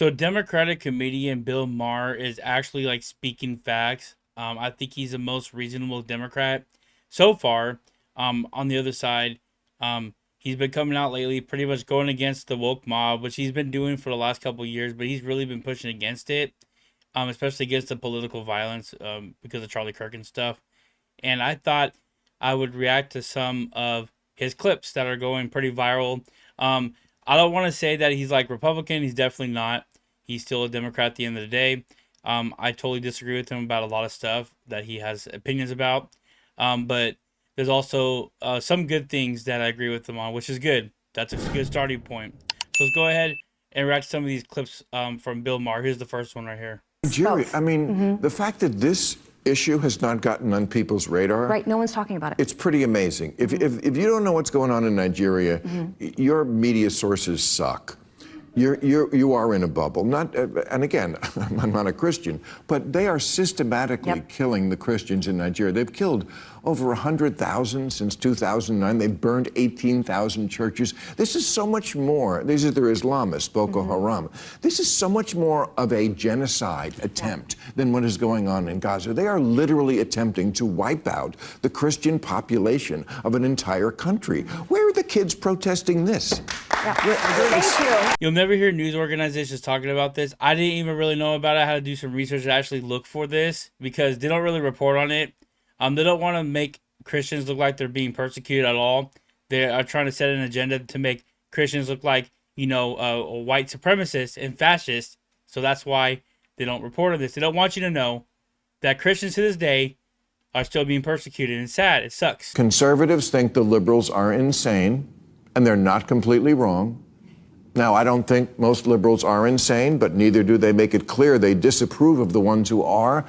So Democratic comedian Bill Maher is actually like speaking facts. I think he's the most reasonable Democrat so far. On the other side, he's been coming out lately, pretty much going against the woke mob, which he's been doing for the last couple of years, but he's really been pushing against it, especially against the political violence because of Charlie Kirk and stuff. And I thought I would react to some of his clips that are going pretty viral. I don't want to say that he's like Republican. He's definitely not. He's still a Democrat at the end of the day. I totally disagree with him about a lot of stuff that he has opinions about. But there's also some good things that I agree with him on, which is good. That's a good starting point. So let's go ahead and react to some of these clips from Bill Maher. Here's the first one right here. Nigeria, I mean, the fact that this issue has not gotten on people's radar. Right, no one's talking about it. It's pretty amazing. If you don't know what's going on in Nigeria, your media sources suck. You are in a bubble. Not, and again, I'm not a Christian, but they are systematically killing the Christians in Nigeria. They've killed over 100,000 since 2009. They've burned 18,000 churches. This is so much more. These are their Islamists, Boko Haram. This is so much more of a genocide attempt than what is going on in Gaza. They are literally attempting to wipe out the Christian population of an entire country. Where are the kids protesting this? Thank you. You'll never hear news organizations talking about this. I didn't even really know about it. I had to do some research to actually look for this because they don't really report on it. They don't want to make Christians look like they're being persecuted at all. They are trying to set an agenda to make Christians look like, white supremacists and fascists. So that's why they don't report on this. They don't want you to know that Christians to this day are still being persecuted. And it's sad. It sucks. Conservatives think the liberals are insane, and they're not completely wrong. Now, I don't think most liberals are insane, but neither do they make it clear they disapprove of the ones who are.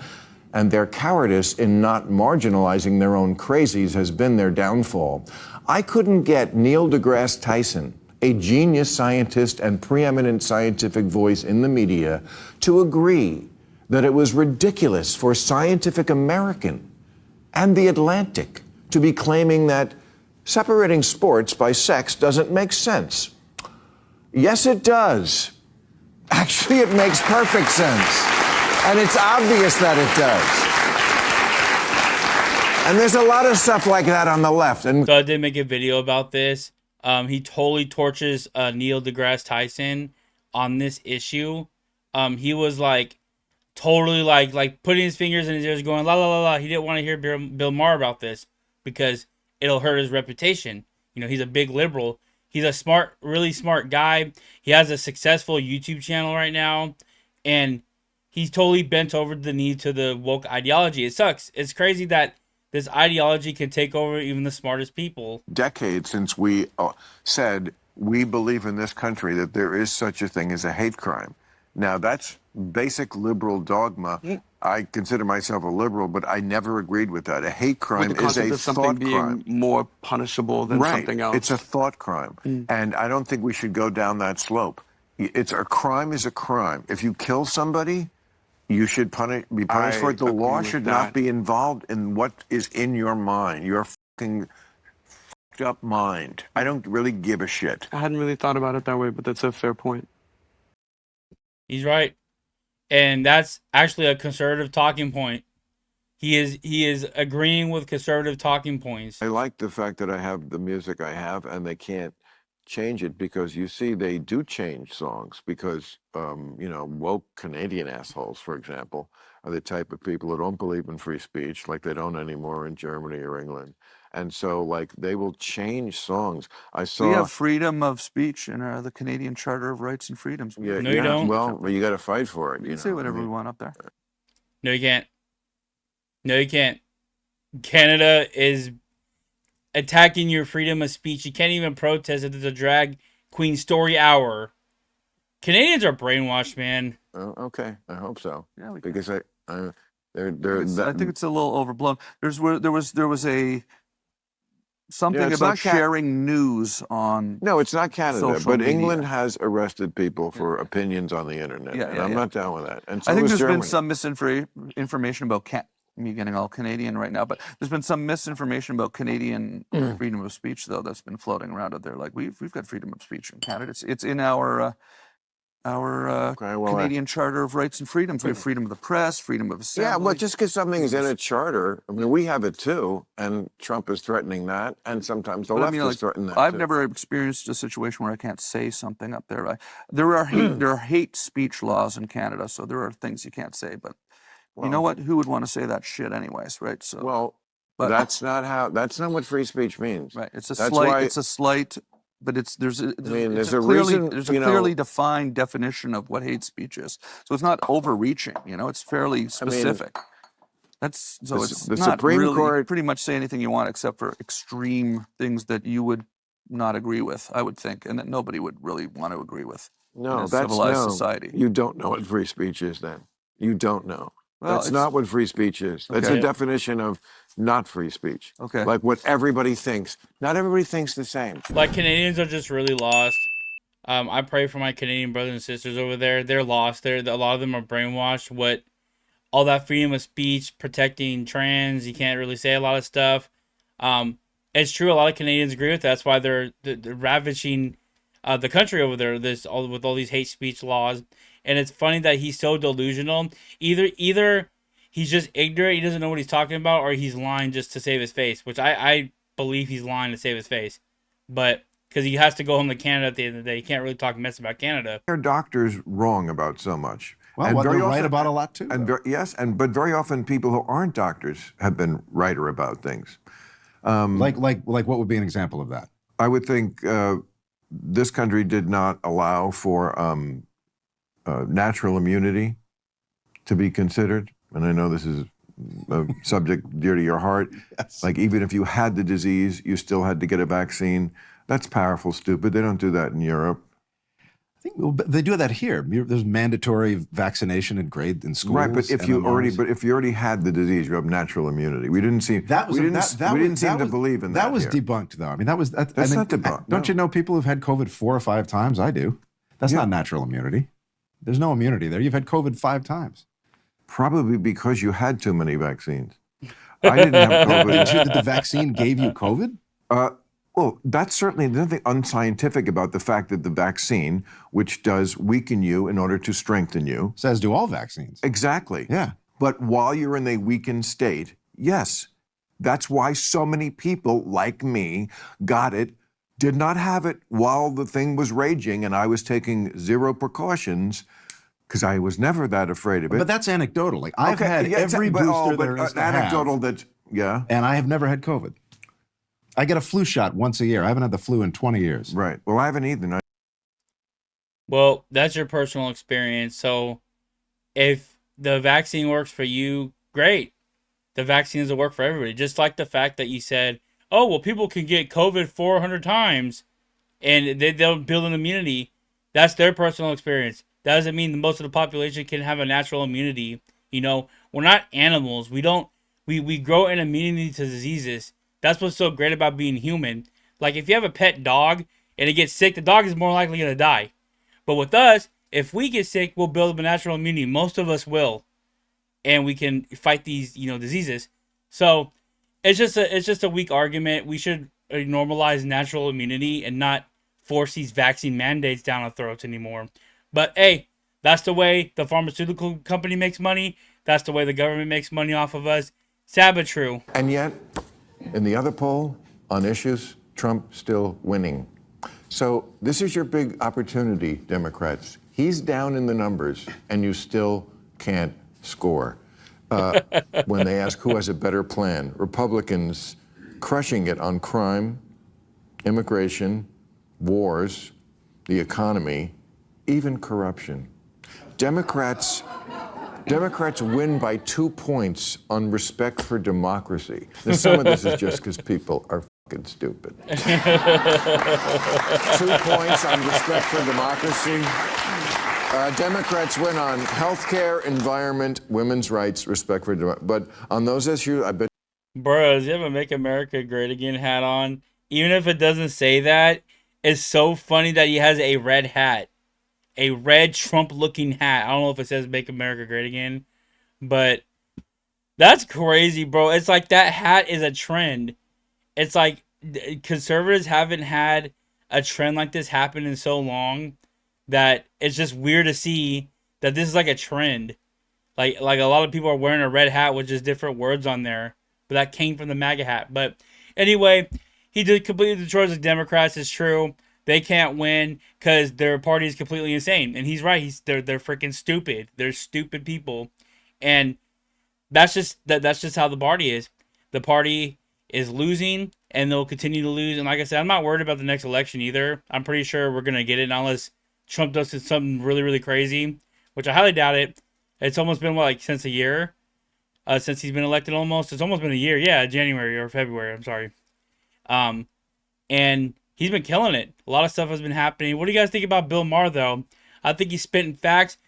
And their cowardice in not marginalizing their own crazies has been their downfall. I couldn't get Neil deGrasse Tyson, a genius scientist and preeminent scientific voice in the media, to agree that it was ridiculous for Scientific American and The Atlantic to be claiming that separating sports by sex doesn't make sense. Yes, it does. Actually, it makes perfect sense. And it's obvious that it does. And there's a lot of stuff like that on the left. And so I did make a video about this. He totally torches Neil deGrasse Tyson on this issue. He was like totally like putting his fingers in his ears going la la la la. He didn't want to hear Bill Maher about this because it'll hurt his reputation. He's a big liberal. He's a smart, really smart guy. He has a successful YouTube channel right now. And he's totally bent over the knee to the woke ideology. It sucks. It's crazy that this ideology can take over even the smartest people. decades since we said we believe in this country that there is such a thing as a hate crime. Now, that's basic liberal dogma. I consider myself a liberal, but I never agreed with that. A hate crime is a thought crime. Being more punishable than something else. It's a thought crime. And I don't think we should go down that slope. It's a crime is a crime. If you kill somebody, you should be punished for it. The law should not be involved in what is in your mind, your fucking fucked up mind. I don't really give a shit. I hadn't really thought about it that way, but that's a fair point. He's right. And that's actually a conservative talking point. He is agreeing with conservative talking points. I like the fact that I have the music I have and they can't change it because you see they do change songs because woke Canadian assholes, for example, are the type of people who don't believe in free speech like they don't anymore in Germany or England. And so like they will change songs. I saw we have freedom of speech in the Canadian Charter of Rights and Freedoms. No, you don't. Well, you got to fight for it. We can say whatever we want up there. No, you can't. No, you can't. Canada is attacking your freedom of speech. You can't even protest if there's a drag queen story hour. Canadians are brainwashed, man. Oh, okay, I hope so. Yeah, because I think it's a little overblown. There was something about sharing news on. No, it's not Canada, but media. England has arrested people for opinions on the internet, and I'm not down with that. And so I think there's Germany. been some misinformation about me getting all Canadian right now, but there's been some misinformation about Canadian freedom of speech, though, that's been floating around out there. Like we've got freedom of speech in Canada. It's in our Canadian Charter of Rights and Freedoms. We have freedom of the press, freedom of assembly. Yeah, well, just because something's in a charter, I mean, we have it too, and Trump is threatening that, and sometimes the left is threatening that I've too. never experienced a situation where I can't say something up there. There are hate speech laws in Canada, so there are things you can't say. But you know what? Who would want to say that shit anyways, right? So well, that's not what free speech means. right. It's a That's slight. why, It's a slight. But there's a reason, clearly defined definition of what hate speech is. So it's not overreaching. It's fairly specific. It's the not Supreme really, Court pretty much say anything you want except for extreme things that you would not agree with, I would think, and that nobody would really want to agree with in a civilized society. You don't know what free speech is then. You don't know. Well, That's not what free speech is. That's Okay. a definition of not free speech. Okay. Like what everybody thinks. Not everybody thinks the same. Like, Canadians are just really lost. I pray for my Canadian brothers and sisters over there. They're lost. A lot of them are brainwashed. What all that freedom of speech, protecting trans, you can't really say a lot of stuff. It's true. A lot of Canadians agree with that. That's why they're ravaging the country over there. With all these hate speech laws, and it's funny that he's so delusional. Either he's just ignorant, he doesn't know what he's talking about, or he's lying just to save his face. Which I believe he's lying to save his face, but because he has to go home to Canada at the end of the day, he can't really talk mess about Canada. Are doctors wrong about so much? Well, they're right about a lot too. But very often people who aren't doctors have been righter about things. Like what would be an example of that? I would think this country did not allow for natural immunity to be considered. And I know this is a subject dear to your heart. Yes. Like, even if you had the disease, you still had to get a vaccine. That's powerful, stupid. They don't do that in Europe. I think they do that here. There's mandatory vaccination in schools. Right, but if you MMRs. already had the disease, you have natural immunity. We didn't seem to believe in that. That was here. debunked, though. I mean, that's not debunked. Don't you know people who've had COVID 4 or 5 times? I do. That's not natural immunity. There's no immunity there. You've had COVID 5 times. Probably because you had too many vaccines. I didn't have COVID. The vaccine gave you COVID? Well, that's certainly nothing unscientific about the fact that the vaccine, which does weaken you in order to strengthen you. Says do all vaccines. Exactly. Yeah. But while you're in a weakened state, yes. That's why so many people like me got it, did not have it while the thing was raging and I was taking zero precautions because I was never that afraid of it. But that's anecdotal. Like, I've had every booster there is to anecdotal have, that, and I have never had COVID. I get a flu shot once a year. I haven't had the flu in 20 years. Right. Well, I haven't either. Well, that's your personal experience. So if the vaccine works for you, great. The vaccine doesn't work for everybody. Just like the fact that you said, oh, well, people can get COVID 400 times and they don't build an immunity. That's their personal experience. That doesn't mean most of the population can have a natural immunity. We're not animals. We grow an immunity to diseases. That's what's so great about being human. Like, if you have a pet dog and it gets sick, the dog is more likely going to die. But with us, if we get sick, we'll build up a natural immunity. Most of us will. And we can fight these, diseases. So it's just a weak argument. We should normalize natural immunity and not force these vaccine mandates down our throats anymore. But hey, that's the way the pharmaceutical company makes money. That's the way the government makes money off of us. Sad but true. And yet, in the other poll on issues, Trump still winning. So this is your big opportunity, Democrats. He's down in the numbers, and you still can't score. When they ask who has a better plan, Republicans crushing it on crime, immigration, wars, the economy, even corruption. Democrats win by 2 points on respect for democracy. Now, some of this is just because people are fucking stupid. 2 points on respect for democracy. Democrats win on healthcare, environment, women's rights, respect for democracy. But on those issues, I bet. Bro, does he have a Make America Great Again hat on? Even if it doesn't say that, it's so funny that he has a red hat. A red Trump-looking hat. I don't know if it says Make America Great Again, but that's crazy, bro. It's like that hat is a trend. It's like conservatives haven't had a trend like this happen in so long. that it's just weird to see that this is like a trend. Like a lot of people are wearing a red hat with just different words on there, but that came from the MAGA hat. But anyway, he did completely destroys the Democrats. It's true. They can't win because their party is completely insane, and he's right. They're freaking stupid. They're stupid people, and that's just how the party is. The party is losing, and they'll continue to lose. And like I said, I'm not worried about the next election either. I'm pretty sure we're gonna get it unless Trump does something really really crazy, which I highly doubt it. It's almost been what, like since a year, since he's been elected. Almost, it's almost been a year. Yeah, January or February. I'm sorry. Um, and he's been killing it. A lot of stuff has been happening. What do you guys think about Bill Maher though? I think he's spitting facts.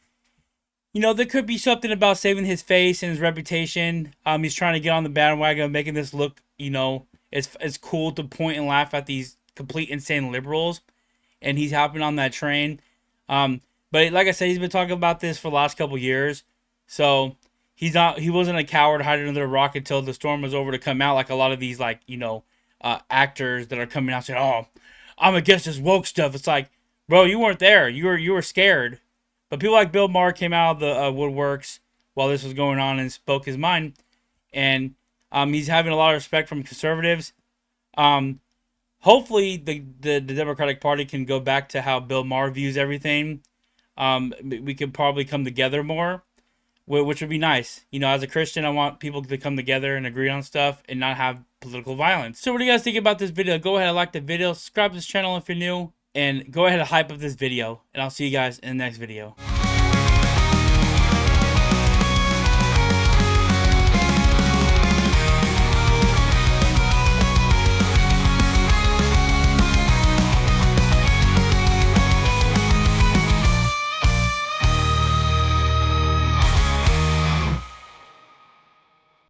You know, there could be something about saving his face and his reputation. He's trying to get on the bandwagon, making this look, you know, it's cool to point and laugh at these complete insane liberals, and he's hopping on that train. But like I said, he's been talking about this for the last couple years, so he wasn't a coward hiding under a rock until the storm was over to come out, like a lot of these like actors that are coming out saying, "Oh, I'm against this woke stuff." It's like, bro, you weren't there. You were scared. But people like Bill Maher came out of the woodworks while this was going on and spoke his mind, and he's having a lot of respect from conservatives. Hopefully, the Democratic Party can go back to how Bill Maher views everything. We could probably come together more, which would be nice. You know, as a Christian, I want people to come together and agree on stuff and not have political violence. So what do you guys think about this video? Go ahead and like the video, subscribe to this channel if you're new, and go ahead and hype up this video, and I'll see you guys in the next video.